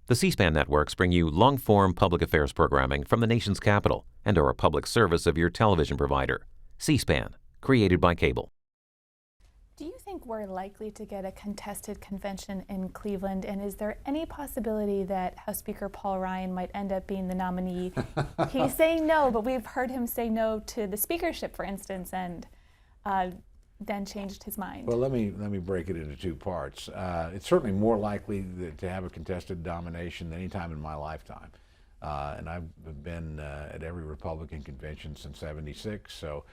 The C-SPAN networks bring you long-form public affairs programming from the nation's capital and are a public service of your television provider. C-SPAN, created by cable. Do you think we're likely to get a contested convention in Cleveland, and is there any possibility that House Speaker Paul Ryan might end up being the nominee? He's saying no, but we've heard him say no to the speakership, for instance, and then changed his mind. Well, let me break it into two parts. It's certainly more likely to have a contested nomination than any time in my lifetime. And I've been at every Republican convention since '76, so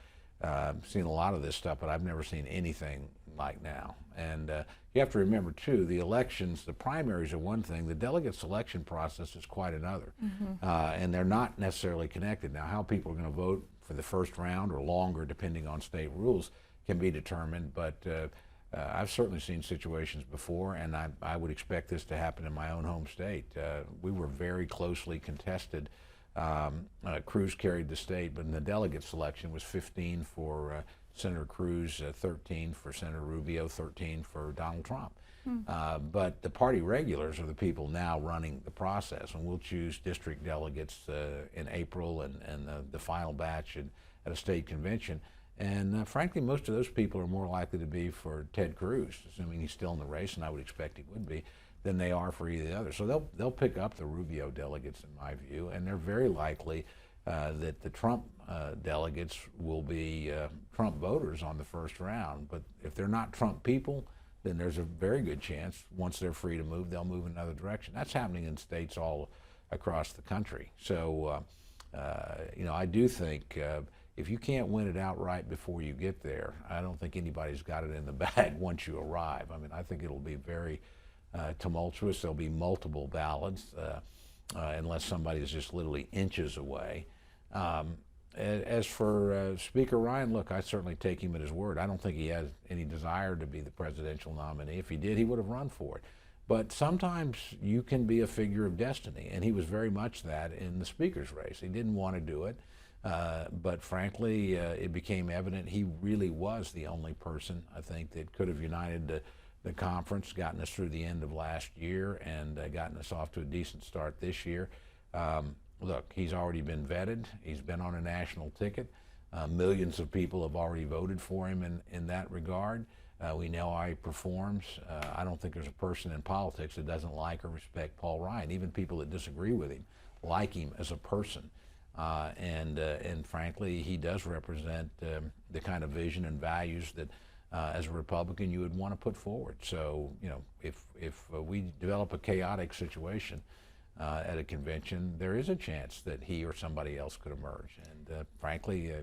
I've seen a lot of this stuff, but I've never seen anything like now. And you have to remember, too, the elections, the primaries are one thing, the delegate selection process is quite another. And they're not necessarily connected. Now, how people are going to vote for the first round or longer, depending on state rules, can be determined, but I've certainly seen situations before, and I would expect this to happen in my own home state. We were very closely contested. Cruz carried the state, but in the delegate selection was 15 for Senator Cruz, 13 for Senator Rubio, 13 for Donald Trump. But the party regulars are the people now running the process, and we'll choose district delegates in April and the final batch at a state convention. And frankly, most of those people are more likely to be for Ted Cruz, assuming he's still in the race, and I would expect he would be, than they are for either of the other. So they'll pick up the Rubio delegates, in my view, and they're very likely that the Trump delegates will be Trump voters on the first round. But if they're not Trump people, then there's a very good chance, once they're free to move, they'll move in another direction. That's happening in states all across the country. So, I do think if you can't win it outright before you get there, I don't think anybody's got it in the bag once you arrive. I mean, I think it'll be very tumultuous. There'll be multiple ballots unless somebody is just literally inches away. As for Speaker Ryan, look, I certainly take him at his word. I don't think he has any desire to be the presidential nominee. If he did, he would have run for it. But sometimes you can be a figure of destiny, and he was very much that in the speaker's race. He didn't want to do it. But frankly, it became evident he really was the only person, I think, that could have united the conference, gotten us through the end of last year, and gotten us off to a decent start this year. Look, he's already been vetted. He's been on a national ticket. Millions of people have already voted for him in that regard. We know how he performs. I don't think there's a person in politics that doesn't like or respect Paul Ryan. Even people that disagree with him like him as a person. And frankly, he does represent the kind of vision and values that, as a Republican, you would want to put forward. So, if we develop a chaotic situation at a convention, there is a chance that he or somebody else could emerge. And frankly,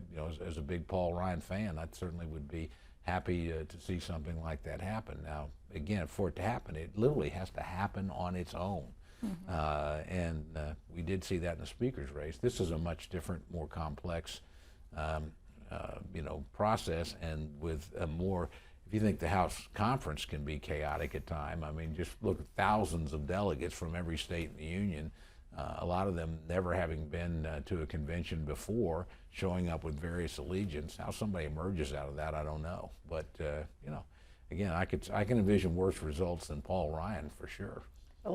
as a big Paul Ryan fan, I certainly would be happy to see something like that happen. Now, again, for it to happen, it literally has to happen on its own. And we did see that in the speaker's race. This is a much different, more complex, process, and with a more. If you think the House conference can be chaotic at times, I mean, just look at thousands of delegates from every state in the union. A lot of them never having been to a convention before, showing up with various allegiance. How somebody emerges out of that, I don't know. But again, I can envision worse results than Paul Ryan for sure.